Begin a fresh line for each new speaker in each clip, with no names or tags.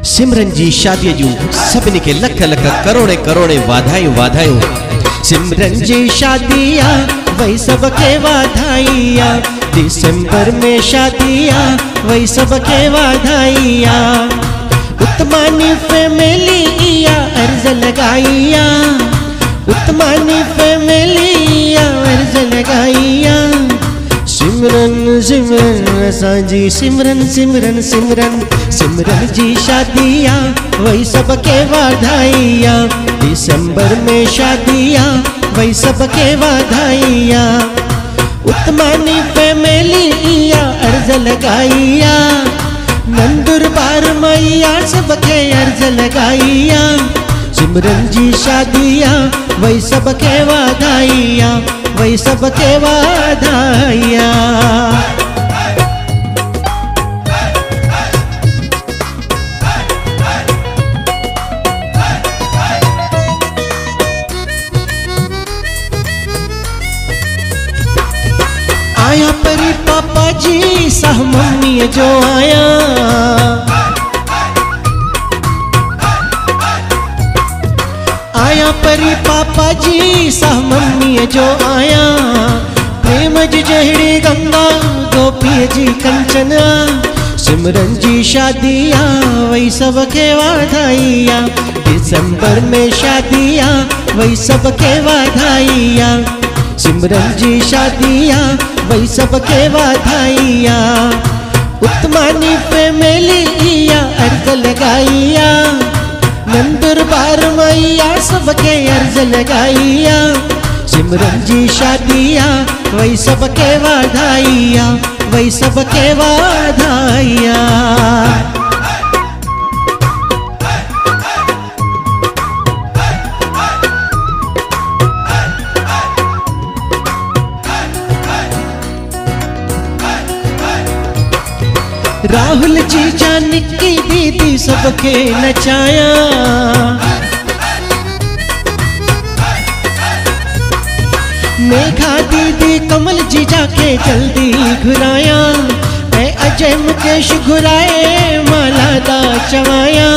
सिमरन जी शादी जू सभिनी के लख लख करोड़े करोड़े वाधायूं वाधायूं। सिमरन जी शादिया वही सबके वाधाइया, दिसंबर में शादिया वही सबके वाधाइया। उत्तमानी फैमिली या अर्ज लगाइया, उत्तमानी फैमिली या अर्ज लगाइया। सिमरन सिमरन असांजी सिमरन सिमरन सिमरन, सिमरन जी शादिया वही सबके वाधाइया, दिसंबर में शादिया वही सबके वाधाइया। उत्तमानी फैमिली या अर्ज लगाइया, नंदुरबार मैया सबके अर्ज लगाइया। सिमरन जी शादिया वही सबके वाधाइया, वही सबके वाधाइया। आया परी पापा जी सह मम्मी जो आया, आया परी पापा जी सह मम्मी जो आया। प्रेम जी जहड़ी गंगा गोपी जी कंचना, सिमरन जी शादिया वही सबके वाधाइया, दिसंबर में शादिया वही सबके वाधाइया। सिमरन जी शादिया वही सबके वाधाइया। उत्तमानी फैमिली या अर्ज लगाइया, नंदुरबार मैया सबके अर्ज लगाइया। सिमरन जी शादिया वही सबके वाधाइया, वही सबके वाधाइया। राहुल जी जानकी दीदी सबके नचाया, मेघा दीदी कमल जी जाके जल्दी घुराया। मैं अजय मुकेश घुराए माला दा चवाया।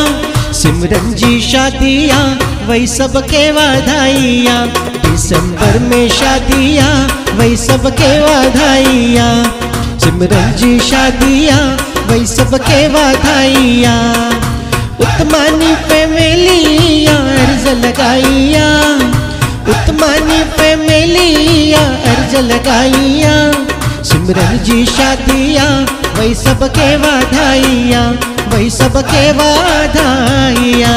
सिमरन जी शादिया वही सबके वाधाइया, दिसंबर में शादिया वही सबके वाधाइया। सिमरन जी शादिया वही सबके वाधाइया। उत्तमानी फैमिली या अर्ज लगाइया, उत्तमानी फैमिली या अर्ज लगाइया। सिमरन जी शादिया वही सबके वाधाइया, वही सबके वाधाइया।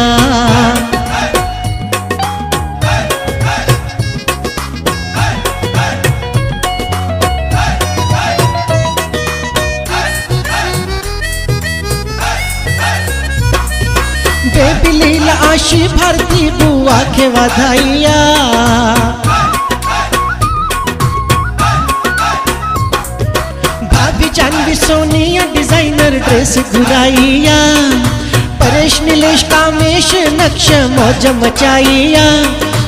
बेबी लीला आशी भारती बुआ के वाधाइया। भाभी जानवी सोनिया डिजाइनर ड्रेस घुराइया। परेश नीलेश कामेश नक्श मौज मचाइया।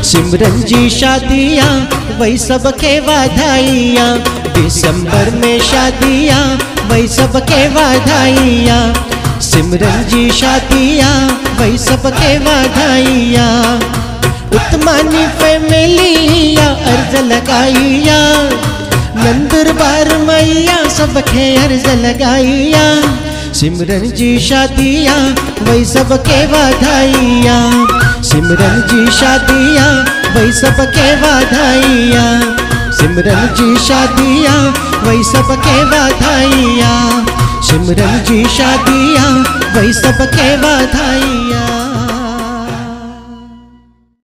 सिमरन जी शादिया वही सबके वाधाइया, दिसंबर में शादिया वही सबके वाधाइया। सिमरन जी शादिया वही सबके वाधाइया। उत्तमानी फैमिली या अर्ज लगाइया, नंदुरबार मैया सबके अर्ज लगाइया। सिमरन जी शादिया वही सबके वाधाइया, सिमरन जी शादिया वही सबके वाधाइया। सिमरन जी शादिया वही सबके वाधाइया। सिमरन जी शादिया वही सबके वाधाइया।